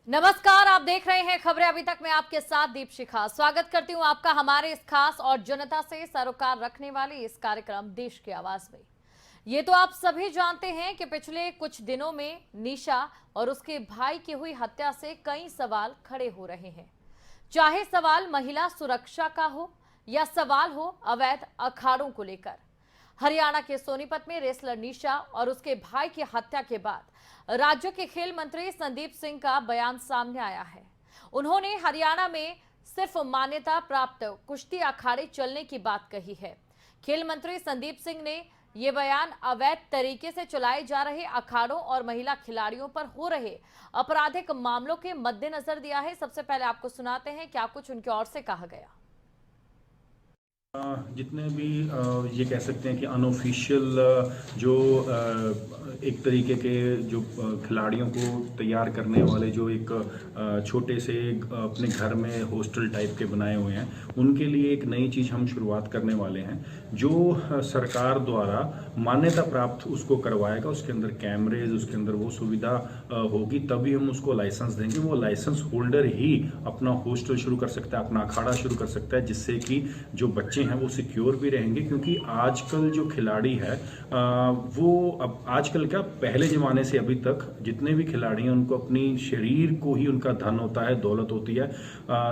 नमस्कार, आप देख रहे हैं खबरें अभी तक। मैं आपके साथ दीपशिखा स्वागत करती हूं आपका हमारे इस खास और जनता से सरोकार रखने वाले इस कार्यक्रम देश की आवाज में। ये तो आप सभी जानते हैं कि पिछले कुछ दिनों में निशा और उसके भाई की हुई हत्या से कई सवाल खड़े हो रहे हैं। चाहे सवाल महिला सुरक्षा का हो या सवाल हो अवैध अखाड़ों को लेकर। हरियाणा के सोनीपत में रेसलर निशा और उसके भाई की हत्या के बाद राज्य के खेल मंत्री संदीप सिंह का बयान सामने आया है। उन्होंने हरियाणा में सिर्फ मान्यता प्राप्त कुश्ती अखाड़े चलने की बात कही है। खेल मंत्री संदीप सिंह ने ये बयान अवैध तरीके से चलाए जा रहे अखाड़ों और महिला खिलाड़ियों पर हो रहे आपराधिक मामलों के मद्देनजर दिया है। सबसे पहले आपको सुनाते हैं क्या कुछ उनकी ओर से कहा गया। जितने भी ये कह सकते हैं कि अनऑफिशियल जो एक तरीके के जो खिलाड़ियों को तैयार करने वाले जो एक छोटे से अपने घर में हॉस्टल टाइप के बनाए हुए हैं, उनके लिए एक नई चीज़ हम शुरुआत करने वाले हैं जो सरकार द्वारा मान्यता प्राप्त उसको करवाएगा। उसके अंदर कैमरेज, उसके अंदर वो सुविधा होगी, तभी हम उसको लाइसेंस देंगे। वो लाइसेंस होल्डर ही अपना हॉस्टल शुरू कर सकता है, अपना अखाड़ा शुरू कर सकता है, जिससे कि जो बच्चे हैं वो सिक्योर भी रहेंगे। क्योंकि आजकल जो खिलाड़ी है वो अब आजकल क्या पहले ज़माने से अभी तक जितने भी खिलाड़ी हैं उनको अपनी शरीर को ही उनका धन होता है, दौलत होती है।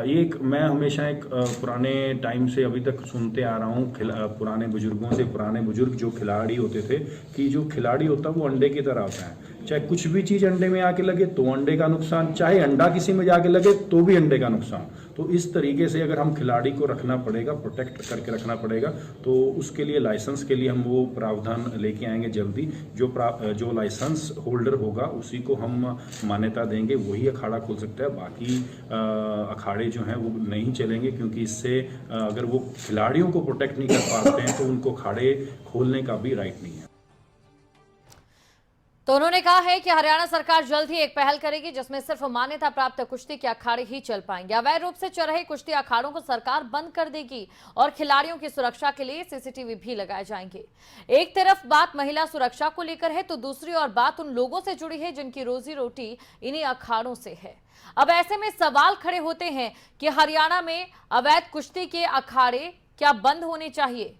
ये एक मैं हमेशा एक पुराने टाइम से अभी तक सुनते आ रहा हूँ पुराने बुजुर्गों से, पुराने बुजुर्ग जो खिलाड़ी होते थे कि जो खिलाड़ी होता है वो अंडे की तरह होता है। चाहे कुछ भी चीज़ अंडे में आके लगे तो अंडे का नुकसान, चाहे अंडा किसी में जाके लगे तो भी अंडे का नुकसान। तो इस तरीके से अगर हम खिलाड़ी को रखना पड़ेगा, प्रोटेक्ट करके रखना पड़ेगा, तो उसके लिए लाइसेंस के लिए हम वो प्रावधान लेके आएंगे जल्दी। जो लाइसेंस होल्डर होगा उसी को हम मान्यता देंगे, वही अखाड़ा खोल सकता है। बाकी अखाड़े जो हैं वो नहीं चलेंगे, क्योंकि इससे अगर वो खिलाड़ियों को प्रोटेक्ट नहीं कर पाते हैं तो उनको अखाड़े खोलने का भी राइट नहीं है। तो उन्होंने कहा है कि हरियाणा सरकार जल्द ही एक पहल करेगी जिसमें सिर्फ मान्यता प्राप्त कुश्ती के अखाड़े ही चल पाएंगे। अवैध रूप से चल रहे कुश्ती अखाड़ों को सरकार बंद कर देगी और खिलाड़ियों की सुरक्षा के लिए सीसीटीवी भी लगाए जाएंगे। एक तरफ बात महिला सुरक्षा को लेकर है तो दूसरी ओर बात उन लोगों से जुड़ी है जिनकी रोजी रोटी इन्हीं अखाड़ों से है। अब ऐसे में सवाल खड़े होते हैं कि हरियाणा में अवैध कुश्ती के अखाड़े क्या बंद होने चाहिए,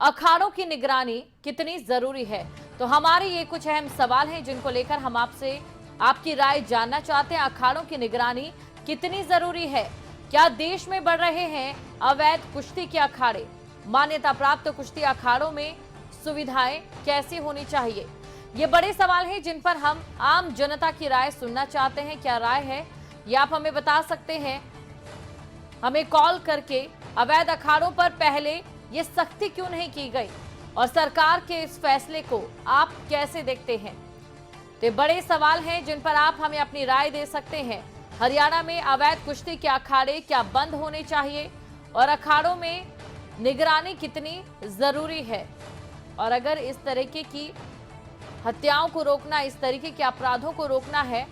अखाड़ों की निगरानी कितनी जरूरी है। तो हमारे ये कुछ अहम सवाल हैं जिनको लेकर हम आपसे आपकी राय जानना चाहते हैं। अखाड़ों की निगरानी कितनी जरूरी है, क्या देश में बढ़ रहे हैं अवैध कुश्ती के अखाड़े, मान्यता प्राप्त कुश्ती अखाड़ों में सुविधाएं कैसी होनी चाहिए, ये बड़े सवाल हैं जिन पर हम आम जनता की राय सुनना चाहते हैं। क्या राय है ये आप हमें बता सकते हैं, हमें कॉल करके। अवैध अखाड़ों पर पहले ये सख्ती क्यों नहीं की गई और सरकार के इस फैसले को आप कैसे देखते हैं, तो बड़े सवाल हैं जिन पर आप हमें अपनी राय दे सकते हैं। हरियाणा में अवैध कुश्ती के अखाड़े क्या बंद होने चाहिए और अखाड़ों में निगरानी कितनी जरूरी है, और अगर इस तरीके की हत्याओं को रोकना, इस तरीके के अपराधों को रोकना है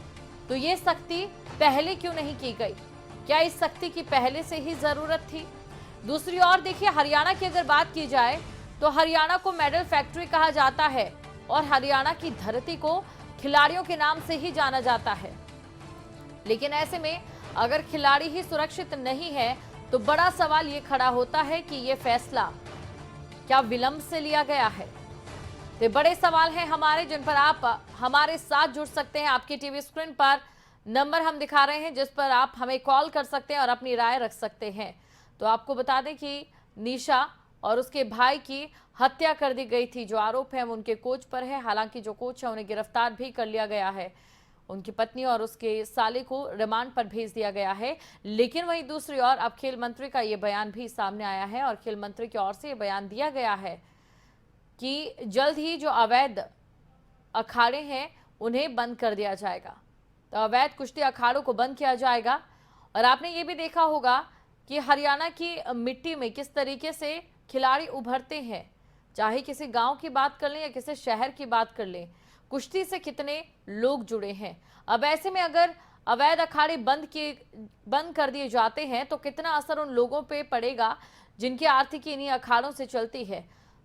तो ये सख्ती पहले क्यों नहीं की गई, क्या इस सख्ती की पहले से ही जरूरत थी। दूसरी ओर देखिए, हरियाणा की अगर बात की जाए तो हरियाणा को मेडल फैक्ट्री कहा जाता है और हरियाणा की धरती को खिलाड़ियों के नाम से ही जाना जाता है। लेकिन ऐसे में अगर खिलाड़ी ही सुरक्षित नहीं है तो बड़ा सवाल ये खड़ा होता है कि ये फैसला क्या विलंब से लिया गया है। तो बड़े सवाल हैं हमारे जिन पर आप हमारे साथ जुड़ सकते हैं। आपकी टीवी स्क्रीन पर नंबर हम दिखा रहे हैं जिस पर आप हमें कॉल कर सकते हैं और अपनी राय रख सकते हैं। तो आपको बता दें कि निशा और उसके भाई की हत्या कर दी गई थी। जो आरोप है वो उनके कोच पर है। हालांकि जो कोच है उन्हें गिरफ्तार भी कर लिया गया है। उनकी पत्नी और उसके साले को रिमांड पर भेज दिया गया है। लेकिन वहीं दूसरी ओर अब खेल मंत्री का ये बयान भी सामने आया है और खेल मंत्री की ओर से ये बयान दिया गया है कि जल्द ही जो अवैध अखाड़े हैं उन्हें बंद कर दिया जाएगा। तो अवैध कुश्ती अखाड़ों को बंद किया जाएगा। और आपने ये भी देखा होगा कि हरियाणा की मिट्टी में किस तरीके से खिलाड़ी उभरते हैं। चाहे किसी गांव की बात कर लें या किसी शहर की बात कर लें, कुश्ती से कितने लोग जुड़े हैं। अब ऐसे में अगर अवैध अखाड़े बंद कर दिए जाते हैं तो कितना असर उन लोगों पे पड़ेगा जिनकी आर्थिकी इन्हीं अखाड़ों से चलती है।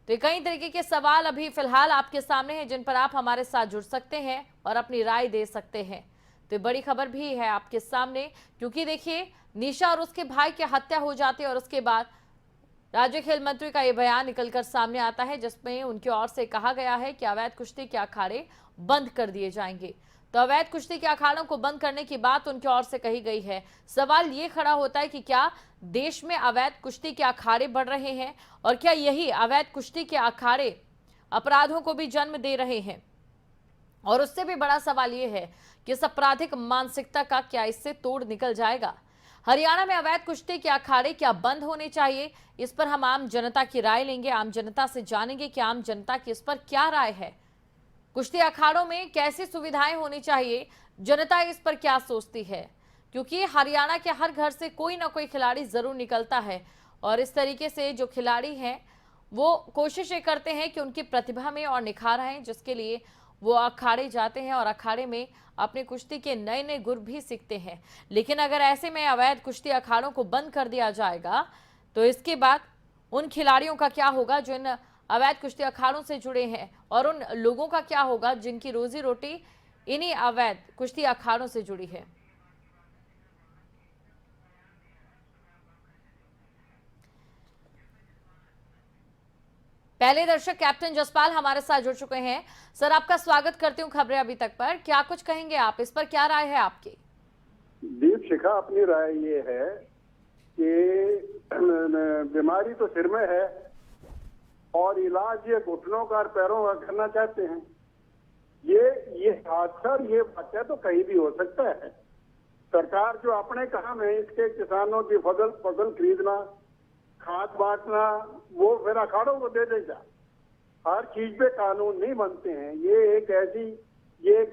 तो कई तरीके के सवाल अभी फिलहाल आपके सामने हैं जिन पर आप हमारे साथ जुड़ सकते हैं और अपनी राय दे सकते हैं। तो बड़ी खबर भी है आपके सामने, क्योंकि देखिए निशा और उसके भाई की हत्या हो जाती है और उसके बाद राज्य खेल मंत्री का यह बयान निकलकर सामने आता है, जिसमें उनकी ओर से कहा गया है कि अवैध कुश्ती के अखाड़े बंद कर दिए जाएंगे। तो अवैध कुश्ती के अखाड़ों को बंद करने की बात उनकी ओर से कही गई है। सवाल ये खड़ा होता है कि क्या देश में अवैध कुश्ती के अखाड़े बढ़ रहे हैं और क्या यही अवैध कुश्ती के अखाड़े अपराधों को भी जन्म दे रहे हैं? और उससे भी बड़ा सवाल यह है कि इस आपराधिक मानसिकता का क्या इससे तोड़ निकल जाएगा? हरियाणा में अवैध कुश्ती के अखाड़े क्या बंद होने चाहिए? इस पर हम आम जनता की राय लेंगे, आम जनता से जानेंगे कि आम जनता की इस पर क्या राय है। कुश्ती अखाड़ों में कैसी सुविधाएं होनी चाहिए, जनता इस पर क्या सोचती है? क्योंकि हरियाणा के हर घर से कोई ना कोई खिलाड़ी जरूर निकलता है और इस तरीके से जो खिलाड़ी हैं वो कोशिश ये करते हैं कि उनकी प्रतिभा में और निखार आए, जिसके लिए वो अखाड़े जाते हैं और अखाड़े में अपने कुश्ती के नए नए गुर भी सीखते हैं। लेकिन अगर ऐसे में अवैध कुश्ती अखाड़ों को बंद कर दिया जाएगा तो इसके बाद उन खिलाड़ियों का क्या होगा जो इन अवैध कुश्ती अखाड़ों से जुड़े हैं, और उन लोगों का क्या होगा जिनकी रोजी रोटी इन्हीं अवैध कुश्ती अखाड़ों से जुड़ी है। पहले दर्शक कैप्टन जसपाल हमारे साथ जुड़ चुके हैं। सर, आपका स्वागत करती हूँ खबरें अभी तक पर। क्या कुछ कहेंगे आप, इस पर क्या राय है आपकी? दीप शिखा, अपनी राय ये है कि बीमारी तो सिर में है और इलाज ये घुटनों का और पैरों का करना चाहते हैं। ये हादसा, ये वाक़या तो कहीं भी हो सकता है। सरकार जो अपने काम है इसके किसानों की फसल खरीदना, खाद बांटना, वो फिर अखाड़ों को दे देगा। हर चीज पे कानून नहीं बनते हैं। ये एक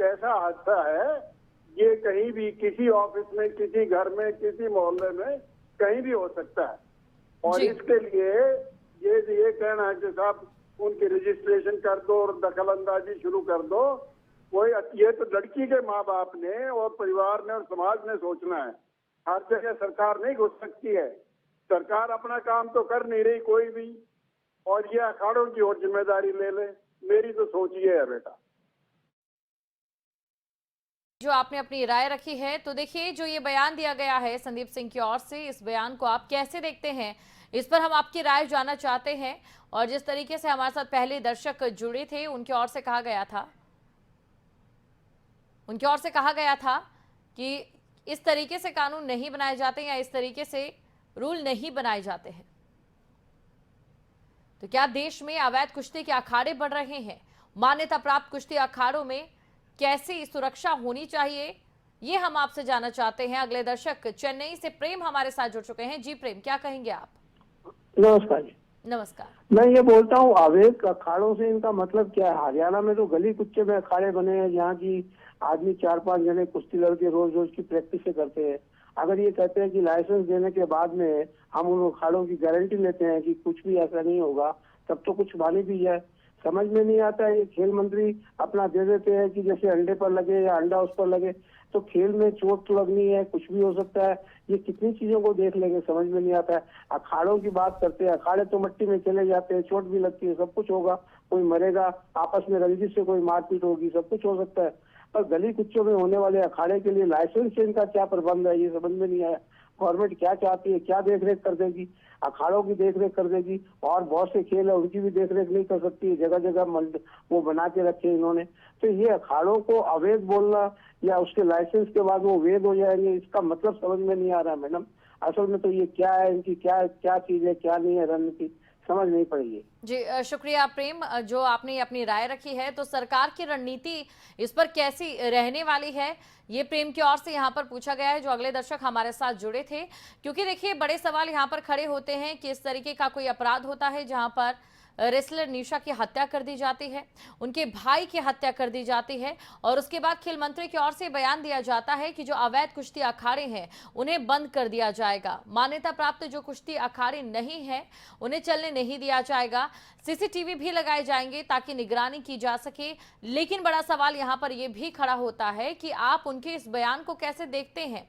ऐसा हादसा है, ये कहीं भी किसी ऑफिस में, किसी घर में, किसी मोहल्ले में कहीं भी हो सकता है। और इसके लिए ये कहना है कि साहब उनकी रजिस्ट्रेशन कर दो और दखल अंदाजी शुरू कर दो, ये तो लड़की के माँ बाप ने और परिवार ने और समाज ने सोचना है। हर जगह सरकार नहीं घुस सकती है। सरकार अपना काम तो कर नहीं रही कोई भी, और ये अखाड़ों की और जिम्मेदारी ले ले। मेरी तो सोच ये है बेटा। जो आपने अपनी राय रखी है, तो देखिए जो ये बयान दिया गया है संदीप सिंह की ओर से, इस बयान को आप कैसे देखते हैं, इस पर हम आपकी राय जानना चाहते हैं। और जिस तरीके से हमारे साथ पहले दर्शक जुड़े थे, उनकी ओर से कहा गया था कि इस तरीके से कानून नहीं बनाए जाते या इस तरीके से रूल नहीं बनाए जाते हैं। तो क्या देश में अवैध कुश्ती के अखाड़े बढ़ रहे हैं? मान्यता प्राप्त कुश्ती अखाड़ों में कैसी सुरक्षा होनी चाहिए, ये हम आपसे जानना चाहते हैं। अगले दर्शक चेन्नई से प्रेम हमारे साथ जुड़ चुके हैं। जी प्रेम, क्या कहेंगे आप? नमस्कार जी। नमस्कार। मैं ये बोलता हूँ, अवैध अखाड़ों से इनका मतलब क्या है? हरियाणा में तो गली कुच्चे में अखाड़े बने हैं, जहाँ की आदमी 4-5 जने कुश्ती लड़के रोज रोज की प्रैक्टिस करते हैं। अगर ये कहते हैं कि लाइसेंस देने के बाद में हम उन अखाड़ों की गारंटी लेते हैं कि कुछ भी ऐसा नहीं होगा, तब तो कुछ मानी भी है। समझ में नहीं आता है। ये खेल मंत्री अपना दे देते हैं कि जैसे अंडे पर लगे या अंडा उस पर लगे, तो खेल में चोट तो लगनी है, कुछ भी हो सकता है। ये कितनी चीजों को देख लेंगे, समझ में नहीं आता है। अखाड़ों की बात करते हैं, अखाड़े तो मिट्टी में चले जाते हैं, चोट भी लगती है, सब कुछ होगा, कोई मरेगा, आपस में रंजिश से कोई मारपीट होगी, सब कुछ हो सकता है। पर गली कुच्चों में होने वाले अखाड़े के लिए लाइसेंस से इनका क्या प्रबंध है, ये समझ में नहीं आया। गवर्नमेंट क्या चाहती है, क्या देखरेख कर देगी? अखाड़ों की देखरेख कर देगी, और बहुत से खेल है उनकी भी देखरेख नहीं कर सकती है। जगह जगह वो बना के रखे इन्होंने। तो ये अखाड़ों को अवैध बोलना या उसके लाइसेंस के बाद वो वैध हो जाएंगे, इसका मतलब समझ में नहीं आ रहा मैडम। असल में तो ये क्या है, इनकी क्या चीज है, क्या नहीं है, रणनीति समझ नहीं पड़ेगी। जी शुक्रिया प्रेम, जो आपने अपनी राय रखी है। तो सरकार की रणनीति इस पर कैसी रहने वाली है, ये प्रेम की ओर से यहाँ पर पूछा गया है, जो अगले दर्शक हमारे साथ जुड़े थे। क्योंकि देखिए बड़े सवाल यहाँ पर खड़े होते हैं कि इस तरीके का कोई अपराध होता है जहाँ पर रेसलर निशा की हत्या कर दी जाती है, उनके भाई की हत्या कर दी जाती है, और उसके बाद खेल मंत्री की ओर से बयान दिया जाता है कि जो अवैध कुश्ती अखाड़े हैं उन्हें बंद कर दिया जाएगा। मान्यता प्राप्त जो कुश्ती अखाड़े नहीं है उन्हें चलने नहीं दिया जाएगा। सीसीटीवी भी लगाए जाएंगे ताकि निगरानी की जा सके। लेकिन बड़ा सवाल यहाँ पर यह भी खड़ा होता है कि आप उनके इस बयान को कैसे देखते हैं?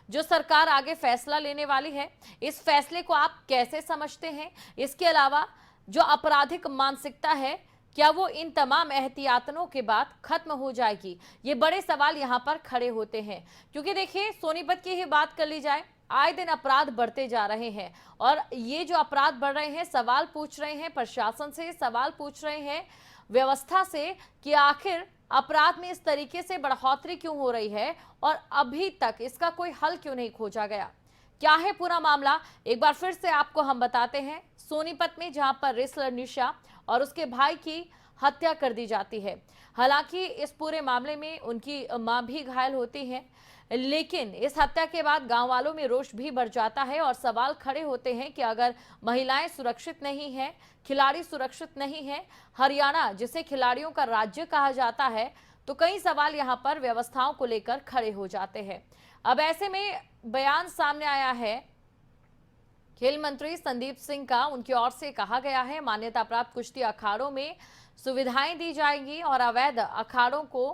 जो सरकार आगे फैसला लेने वाली है, इस फैसले को आप कैसे समझते हैं? इसके अलावा जो आपराधिक मानसिकता है, क्या वो इन तमाम एहतियातनों के बाद खत्म हो जाएगी? ये बड़े सवाल यहाँ पर खड़े होते हैं, क्योंकि देखिए सोनीपत की ही बात कर ली जाए, आए दिन अपराध बढ़ते जा रहे हैं और ये जो अपराध बढ़ रहे हैं, सवाल पूछ रहे हैं प्रशासन से, सवाल पूछ रहे हैं व्यवस्था से कि आखिर अपराध में इस तरीके से बढ़ोतरी क्यों हो रही है और अभी तक इसका कोई हल क्यों नहीं खोजा गया। क्या है पूरा मामला, एक बार फिर से आपको हम बताते हैं। सोनीपत में जहां पर रेसलर निशा और उसके भाई की हत्या कर दी जाती है। हालांकि इस पूरे मामले में उनकी मां भी घायल होती है, लेकिन इस हत्या के बाद गांव वालों में रोष भी बढ़ जाता है और सवाल खड़े होते हैं कि अगर महिलाएं सुरक्षित नहीं हैं, खिलाड़ी सुरक्षित नहीं है, हरियाणा जिसे खिलाड़ियों का राज्य कहा जाता है, तो कई सवाल यहां पर व्यवस्थाओं को लेकर खड़े हो जाते हैं। अब ऐसे में बयान सामने आया है खेल मंत्री संदीप सिंह का। उनकी ओर से कहा गया है मान्यता प्राप्त कुश्ती अखाड़ों में सुविधाएं दी जाएंगी और अवैध अखाड़ों को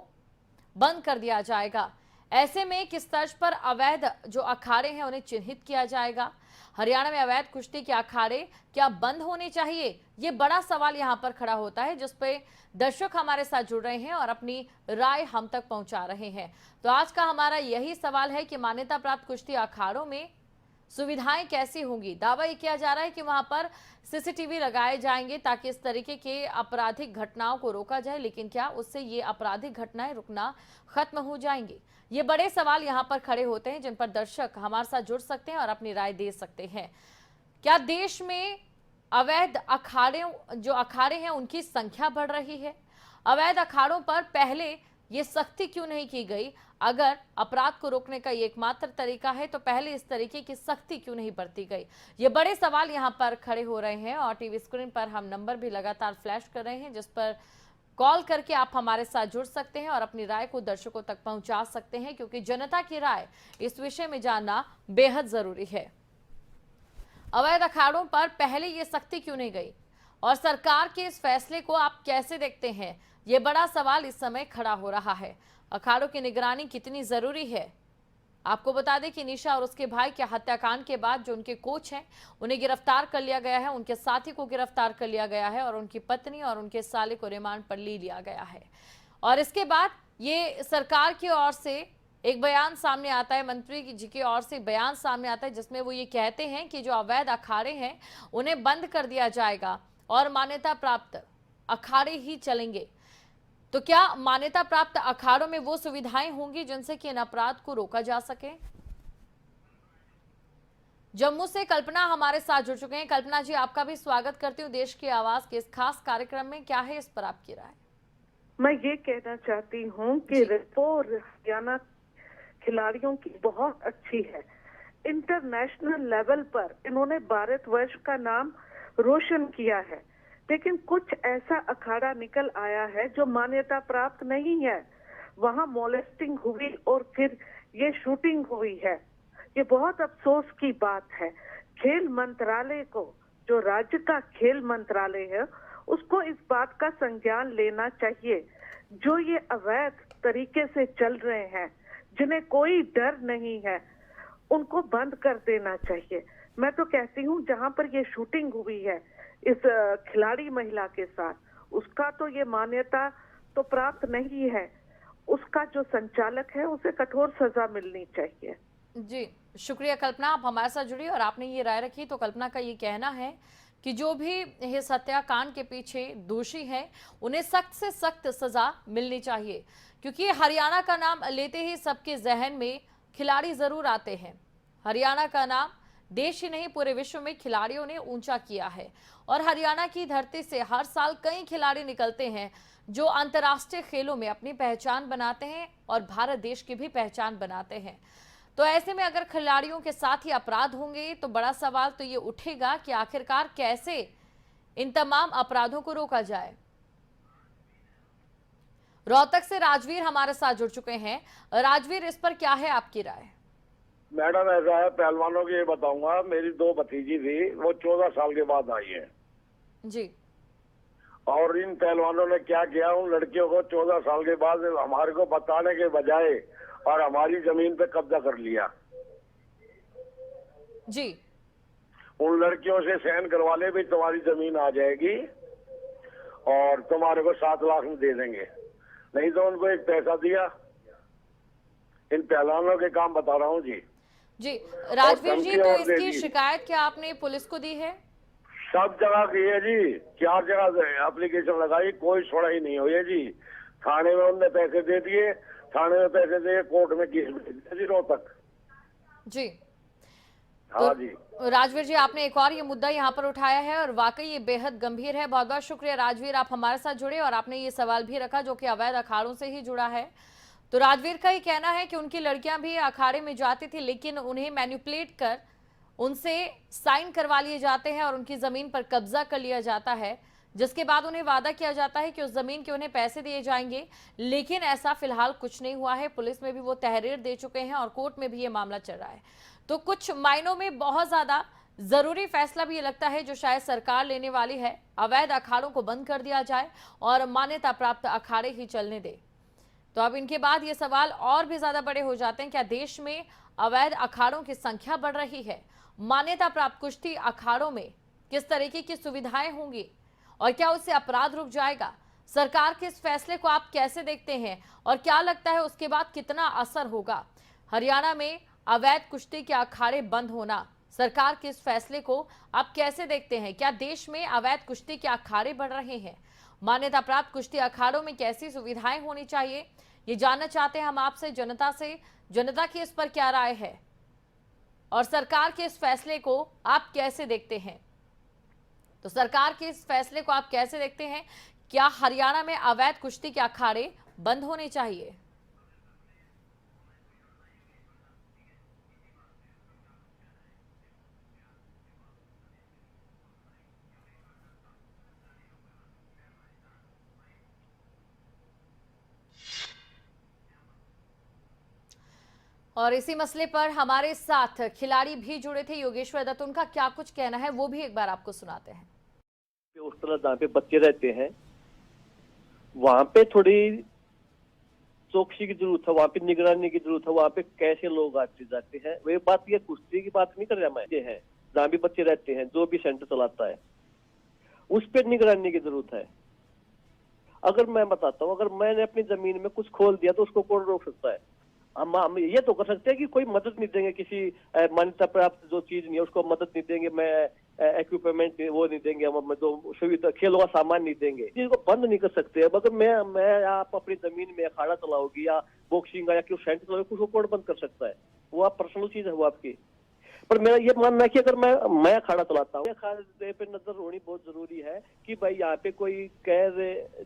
बंद कर दिया जाएगा। ऐसे में किस तर्ज पर अवैध जो अखाड़े हैं उन्हें चिन्हित किया जाएगा? हरियाणा में अवैध कुश्ती के अखाड़े क्या बंद होने चाहिए? ये बड़ा सवाल यहां पर खड़ा होता है, जिस पे दर्शक हमारे साथ जुड़ रहे हैं और अपनी राय हम तक पहुंचा रहे हैं। तो आज का हमारा यही सवाल है कि मान्यता प्राप्त कुश्ती अखाड़ों में सुविधाएं कैसी होंगी? दावा ये किया जा रहा है कि वहां पर सीसीटीवी लगाए जाएंगे ताकि इस तरीके के आपराधिक घटनाओं को रोका जाए, लेकिन क्या उससे ये आपराधिक घटनाएं रुकना खत्म हो जाएंगी? ये बड़े सवाल यहाँ पर खड़े होते हैं जिन पर दर्शक हमारे साथ जुड़ सकते हैं और अपनी राय दे सकते हैं। क्या देश में अवैध अखाड़े हैं उनकी संख्या बढ़ रही है? अवैध अखाड़ों पर पहले ये सख्ती क्यों नहीं की गई? अगर अपराध को रोकने का ये एकमात्र तरीका है तो पहले इस तरीके की सख्ती क्यों नहीं बरती गई? ये बड़े सवाल यहाँ पर खड़े हो रहे हैं और टीवी स्क्रीन पर हम नंबर भी लगातार फ्लैश कर रहे हैं, जिस पर कॉल करके आप हमारे साथ जुड़ सकते हैं और अपनी राय को दर्शकों तक पहुंचा सकते हैं, क्योंकि जनता की राय इस विषय में जानना बेहद जरूरी है। अवैध अखाड़ों पर पहले ये सख्ती क्यों नहीं गई और सरकार के इस फैसले को आप कैसे देखते हैं? ये बड़ा सवाल इस समय खड़ा हो रहा है। अखाड़ों की निगरानी कितनी जरूरी है? आपको बता दें कि निशा और उसके भाई के हत्याकांड के बाद जो उनके कोच हैं उन्हें गिरफ्तार कर लिया गया है, उनके साथी को गिरफ्तार कर लिया गया है और उनकी पत्नी और उनके साले को रिमांड पर ले लिया गया है। और इसके बाद ये सरकार की ओर से एक बयान सामने आता है, मंत्री जी की ओर से बयान सामने आता है, जिसमें वो ये कहते हैं कि जो अवैध अखाड़े हैं उन्हें बंद कर दिया जाएगा और मान्यता प्राप्त अखाड़े ही चलेंगे। तो क्या मान्यता प्राप्त अखाड़ों में वो सुविधाएं होंगी जिनसे कि इन अपराध को रोका जा सके? जम्मू से कल्पना हमारे साथ जुड़ चुके हैं। कल्पना जी, आपका भी स्वागत करती हूँ देश की आवाज के इस खास कार्यक्रम में। क्या है इस पर आपकी राय? मैं ये कहना चाहती हूँ कि रेपो हरियाणा खिलाड़ियों की बहुत अच्छी है। इंटरनेशनल लेवल पर इन्होंने भारतवर्ष का नाम रोशन किया है, लेकिन कुछ ऐसा अखाड़ा निकल आया है जो मान्यता प्राप्त नहीं है। वहाँ मॉलेस्टिंग हुई और फिर ये शूटिंग हुई है। ये बहुत अफसोस की बात है। खेल मंत्रालय को, जो राज्य का खेल मंत्रालय है, उसको इस बात का संज्ञान लेना चाहिए। जो ये अवैध तरीके से चल रहे हैं, जिन्हें कोई डर नहीं है, उनको बंद कर देना चाहिए। मैं तो कहती हूँ जहाँ पर ये शूटिंग हुई है इस खिलाड़ी महिला के साथ, उसका तो ये मान्यता तो प्राप्त नहीं है। उसका जो संचालक है उसे कठोर सजा मिलनी चाहिए। जी शुक्रिया कल्पना, आप हमारे साथ जुड़ी और आपने ये राय रखी। तो कल्पना का ये कहना है कि जो भी इस हत्याकांड के पीछे दोषी हैं उन्हें सख्त से सख्त सजा मिलनी चाहिए, क्योंकि हरियाणा का नाम लेते ही सबके जहन में खिलाड़ी जरूर आते हैं। हरियाणा का नाम देश ही नहीं पूरे विश्व में खिलाड़ियों ने ऊंचा किया है और हरियाणा की धरती से हर साल कई खिलाड़ी निकलते हैं जो अंतर्राष्ट्रीय खेलों में अपनी पहचान बनाते हैं और भारत देश की भी पहचान बनाते हैं। तो ऐसे में अगर खिलाड़ियों के साथ ही अपराध होंगे तो बड़ा सवाल तो ये उठेगा कि आखिरकार कैसे इन तमाम अपराधों को रोका जाए। रोहतक से राजवीर हमारे साथ जुड़ चुके हैं। राजवीर, इस पर क्या है आपकी राय? मैडम, ऐसा है, पहलवानों की ये बताऊंगा, मेरी 2 भतीजी थी, वो 14 साल के बाद आई है जी। और इन पहलवानों ने क्या किया, उन लड़कियों को 14 साल के बाद हमारे को बताने के बजाय और हमारी जमीन पे कब्जा कर लिया जी। उन लड़कियों से साइन करवा ले भी तुम्हारी जमीन आ जाएगी, और तुम्हारे को 7 लाख में दे देंगे। नहीं तो उनको एक पैसा दिया। इन पहलवानों के काम बता रहा हूँ जी। जी राजवीर जी, तो और इसकी शिकायत क्या आपने पुलिस को दी है? सब जगह की है जी, 4 जगह एप्लीकेशन लगाई, कोई सुनाई नहीं हुई है जी। थाने में उनने पैसे दे दिए, थाने में पैसे दे, कोर्ट में केस भेज दिया जी रोहतक। जी हाँ जी। राजवीर जी, आपने एक और ये मुद्दा यहाँ पर उठाया है और वाकई ये बेहद गंभीर है। बहुत बहुत शुक्रिया राजवीर, आप हमारे साथ जुड़े और आपने ये सवाल भी रखा जो कि अवैध अखाड़ों से ही जुड़ा है। तो राजवीर का ये कहना है कि उनकी लड़कियां भी अखाड़े में जाती थी, लेकिन उन्हें मैनिपुलेट कर उनसे साइन करवा लिए जाते हैं और उनकी जमीन पर कब्जा कर लिया जाता है, जिसके बाद उन्हें वादा किया जाता है कि उस जमीन के उन्हें पैसे दिए जाएंगे। लेकिन ऐसा फिलहाल कुछ नहीं हुआ है। पुलिस में भी वो तहरीर दे चुके हैं और कोर्ट में भी ये मामला चल रहा है। तो कुछ मायनों में बहुत ज्यादा जरूरी फैसला भी ये लगता है जो शायद सरकार लेने वाली है। अवैध अखाड़ों को बंद कर दिया जाए और मान्यता प्राप्त अखाड़े ही चलने दे। तो अब इनके बाद ये सवाल और भी ज्यादा बड़े हो जाते हैं। क्या देश में अवैध अखाड़ों की संख्या बढ़ रही है? मान्यता प्राप्त कुश्ती अखाड़ों में किस तरीके की सुविधाएं होंगी और क्या उससे अपराध रुक जाएगा? सरकार के इस फैसले को आप कैसे देखते हैं और क्या लगता है उसके बाद कितना असर होगा? हरियाणा में अवैध कुश्ती के अखाड़े बंद होना, सरकार के इस फैसले को आप कैसे देखते हैं? क्या देश में अवैध कुश्ती के अखाड़े बढ़ रहे हैं? मान्यता प्राप्त कुश्ती अखाड़ों में कैसी सुविधाएं होनी चाहिए, ये जानना चाहते हैं हम आपसे, जनता से। जनता की इस पर क्या राय है और सरकार के इस फैसले को आप कैसे देखते हैं? तो सरकार के इस फैसले को आप कैसे देखते हैं? क्या हरियाणा में अवैध कुश्ती के अखाड़े बंद होने चाहिए? और इसी मसले पर हमारे साथ खिलाड़ी भी जुड़े थे, योगेश्वर दत्त। उनका क्या कुछ कहना है वो भी एक बार आपको सुनाते हैं। उस तरह जहाँ पे बच्चे रहते हैं वहां पे थोड़ी चौकसी की जरूरत है, वहां पे निगरानी की जरूरत है। वहां पे कैसे लोग आते जाते हैं, वे बात, ये कुश्ती की बात नहीं कर रहा मैं, ये है जहाँ भी बच्चे रहते हैं, जो भी सेंटर चलाता है उस पर निगरानी की जरूरत है। अगर मैं बताता हूँ, अगर मैंने अपनी जमीन में कुछ खोल दिया तो उसको कौन रोक सकता है? हम ये तो कर सकते हैं कि कोई मदद नहीं देंगे, किसी मान्यता प्राप्त जो चीज नहीं है उसको मदद नहीं देंगे, मैं इक्विपमेंट वो नहीं देंगे, हम जो सुविधा खेलों का सामान नहीं देंगे, जिसको बंद नहीं कर सकते। मगर मैं आप अपनी जमीन में अखाड़ा चलाओगी या बॉक्सिंग या क्यों सेंटर चलाओगे, उसको कौन बंद कर सकता है? वो आप पर्सनल चीज है वो आपकी। पर मेरा ये मानना है कि अगर मैं अखाड़ा चलाता हूँ, अखाड़े पे नजर होनी बहुत जरूरी है कि भाई यहाँ पे कोई गैर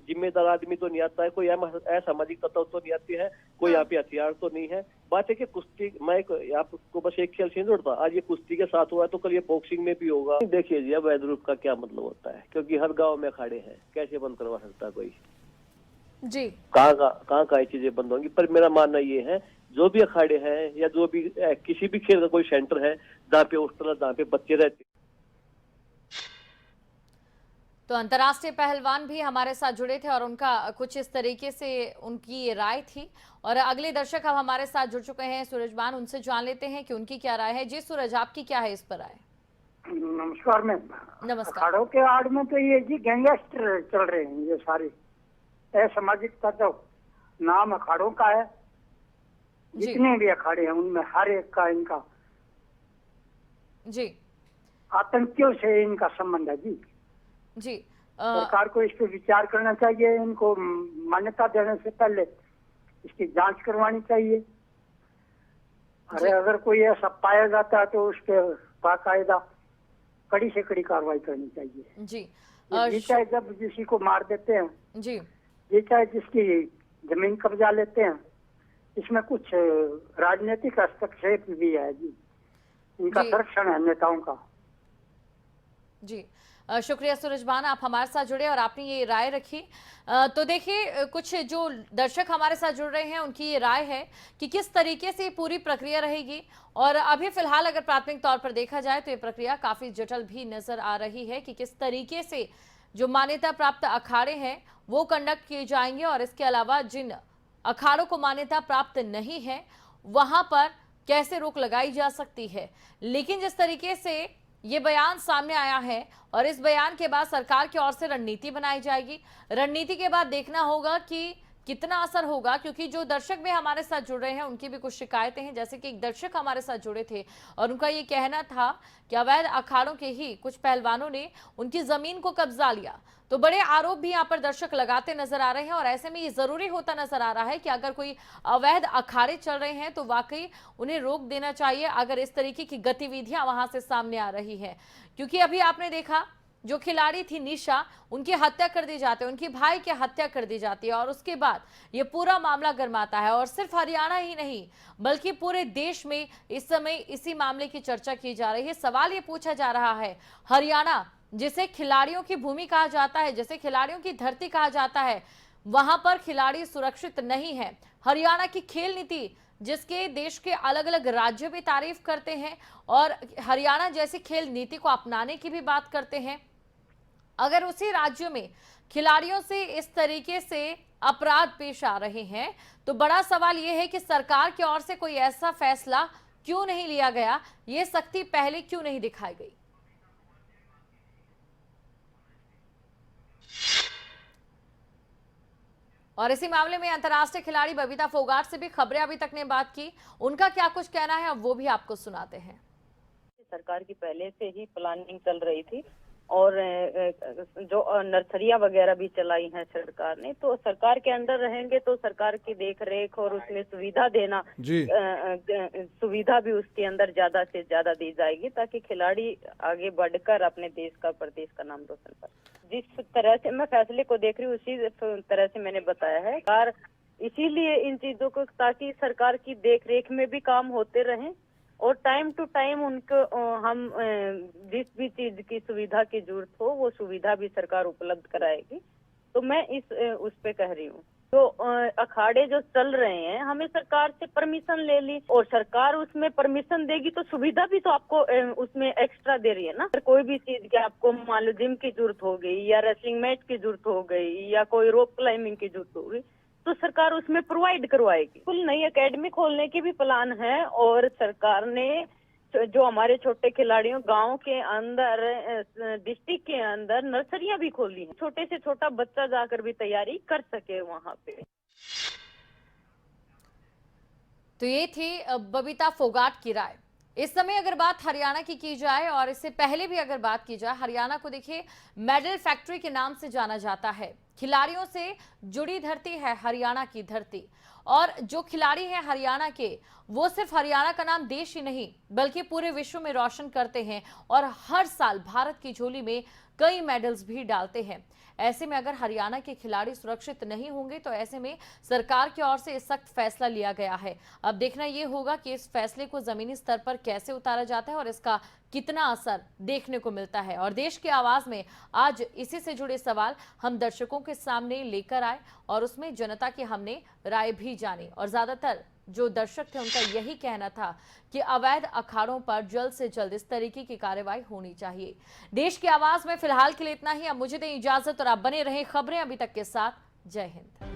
जिम्मेदार आदमी तो नहीं आता है, कोई असामाजिक तत्व तो नहीं आते हैं, कोई यहाँ पे हथियार तो नहीं है। बात है कि कुश्ती, मैं आपको बस एक खेल से नहीं जोड़ता, आज ये कुश्ती के साथ हुआ है तो कल ये बॉक्सिंग में भी होगा। देखिए जी, अवैध रूप का क्या मतलब होता है, क्योंकि हर गाँव में अखाड़े हैं, कैसे बंद करवा सकता है कोई? जी, कहाँ ये चीजें बंद होंगी? पर मेरा मानना ये है, जो भी अखाड़े हैं या जो भी किसी भी खेल का कोई सेंटर है जहाँ पे उस तरह जहाँ पे बच्चे रहते। तो अंतर्राष्ट्रीय पहलवान भी हमारे साथ जुड़े थे और उनका कुछ इस तरीके से उनकी ये राय थी। और अगले दर्शक अब हमारे साथ जुड़ चुके हैं, सूरजबान, उनसे जान लेते हैं कि उनकी क्या राय है। जी सूरज, आपकी क्या है इस पर राय? नमस्कार मैम। नमस्कार। अखाड़ों के आड़ में तो ये जी गैंगस्टर चल रहे हैं, ये सारे असामाजिक तत्व, नाम अखाड़ों का है। जितने भी अखाड़े हैं उनमें हर एक का इनका जी आतंकियों से इनका संबंध है जी। जी सरकार को इस पर विचार करना चाहिए, इनको मान्यता देने से पहले इसकी जांच करवानी चाहिए। अरे अगर कोई ऐसा पाया जाता है तो उस पर बाकायदा कड़ी से कड़ी कार्रवाई करनी चाहिए जी। ये चाहे जब किसी को मार देते हैं जी, ये चाहे जिसकी जमीन कब्जा लेते हैं, इसमें कुछ राजनीतिक हस्तक्षेप भी है जी, इनका संरक्षण है नेताओं का। जी शुक्रिया सूरजबान, आप हमारे साथ जुड़े और आपने ये राय रखी। तो देखिए, कुछ जो दर्शक हमारे साथ जुड़ रहे हैं उनकी ये राय है कि किस तरीके से पूरी प्रक्रिया रहेगी। और अभी फिलहाल अगर प्राथमिक तौर पर देखा जाए तो ये प्रक्रिया काफी जटिल भी नजर आ रही है कि किस तरीके से जो मान्यता प्राप्त अखाड़े हैं वो कंडक्ट किए जाएंगे और इसके अलावा जिन अखाड़ों को मान्यता प्राप्त नहीं है वहां पर कैसे रोक लगाई जा सकती है। लेकिन जिस तरीके से ये बयान सामने आया है और इस बयान के बाद सरकार की ओर से रणनीति बनाई जाएगी। रणनीति के बाद देखना होगा कि कितना असर होगा, क्योंकि जो दर्शक भी हमारे साथ जुड़ रहे हैं उनकी भी कुछ शिकायतें हैं। जैसे कि एक दर्शक हमारे साथ जुड़े थे और उनका ये कहना था कि अवैध अखाड़ों के ही कुछ पहलवानों ने उनकी जमीन को कब्जा लिया। तो बड़े आरोप भी यहाँ पर दर्शक लगाते नजर आ रहे हैं और ऐसे में ये जरूरी होता नजर आ रहा है कि अगर कोई अवैध अखाड़े चल रहे हैं तो वाकई उन्हें रोक देना चाहिए, अगर इस तरीके की गतिविधियां वहां से सामने आ रही है। क्योंकि अभी आपने देखा जो खिलाड़ी थी निशा, उनकी हत्या कर दी जाती है, उनकी भाई की हत्या कर दी जाती है और उसके बाद ये पूरा मामला गर्माता है। और सिर्फ हरियाणा ही नहीं बल्कि पूरे देश में इस समय इसी मामले की चर्चा की जा रही है। सवाल ये पूछा जा रहा है, हरियाणा जिसे खिलाड़ियों की भूमि कहा जाता है, जिसे खिलाड़ियों की धरती कहा जाता है, वहां पर खिलाड़ी सुरक्षित नहीं है। हरियाणा की खेल नीति जिसके देश के अलग अलग राज्य भी तारीफ करते हैं और हरियाणा जैसी खेल नीति को अपनाने की भी बात करते हैं, अगर उसी राज्य में खिलाड़ियों से इस तरीके से अपराध पेश आ रहे हैं तो बड़ा सवाल यह है कि सरकार की ओर से कोई ऐसा फैसला क्यों नहीं लिया गया, ये सख्ती पहले क्यों नहीं दिखाई गई। और इसी मामले में अंतर्राष्ट्रीय खिलाड़ी बबीता फोगाट से भी खबरें अभी तक ने बात की, उनका क्या कुछ कहना है अब वो भी आपको सुनाते हैं। सरकार की पहले से ही प्लानिंग चल रही थी और जो नर्सरियां वगैरह भी चलाई हैं सरकार ने, तो सरकार के अंदर रहेंगे तो सरकार की देख रेख और उसमें सुविधा देना, सुविधा भी उसके अंदर ज्यादा से ज्यादा दी जाएगी ताकि खिलाड़ी आगे बढ़कर अपने देश का, प्रदेश का नाम रोशन करे। जिस तरह से मैं फैसले को देख रही हूँ उसी तरह से मैंने बताया है, सरकार इसीलिए इन चीजों को, ताकि सरकार की देख रेख में भी काम होते रहें और टाइम टू टाइम उनको हम जिस भी चीज की सुविधा की जरूरत हो वो सुविधा भी सरकार उपलब्ध कराएगी। तो मैं उस पे कह रही हूँ जो अखाड़े जो चल रहे हैं, हमें सरकार से परमिशन ले ली और सरकार उसमें परमिशन देगी तो सुविधा भी तो आपको उसमें एक्स्ट्रा दे रही है ना। कोई भी चीज की आपको मान लो जिम की जरूरत हो गई या रेसलिंग मैच की जरूरत हो गई या कोई रोप क्लाइंबिंग की जरूरत हो गई तो सरकार उसमें प्रोवाइड करवाएगी। कुल नई एकेडमी खोलने की भी प्लान है और सरकार ने जो हमारे छोटे खिलाड़ियों गांव के अंदर, डिस्ट्रिक्ट के अंदर नर्सरियां भी खोली हैं, छोटे से छोटा बच्चा जाकर भी तैयारी कर सके वहां पे। तो ये थी बबीता फोगाट की राय। इस समय अगर बात हरियाणा की जाए और इससे पहले भी अगर बात की जाए, हरियाणा को देखिए मेडल फैक्ट्री के नाम से जाना जाता है। खिलाड़ियों से जुड़ी धरती है हरियाणा की धरती और जो खिलाड़ी हैं हरियाणा के, वो सिर्फ हरियाणा का नाम देश ही नहीं बल्कि पूरे विश्व में रोशन करते हैं और हर साल भारत की झोली में कई मेडल्स भी डालते हैं। ऐसे में अगर हरियाणा के खिलाड़ी सुरक्षित नहीं होंगे तो ऐसे में सरकार की ओर से सख्त फैसला लिया गया है। अब देखना यह होगा कि इस फैसले को जमीनी स्तर पर कैसे उतारा जाता है और इसका कितना असर देखने को मिलता है। और देश की आवाज में आज इसी से जुड़े सवाल हम दर्शकों के सामने लेकर आए और उसमें जनता की हमने राय भी जानी और ज्यादातर जो दर्शक थे उनका यही कहना था कि अवैध अखाड़ों पर जल्द से जल्द इस तरीके की कार्रवाई होनी चाहिए। देश की आवाज में फिलहाल के लिए इतना ही। अब मुझे दें इजाजत और आप बने रहें खबरें अभी तक के साथ। जय हिंद।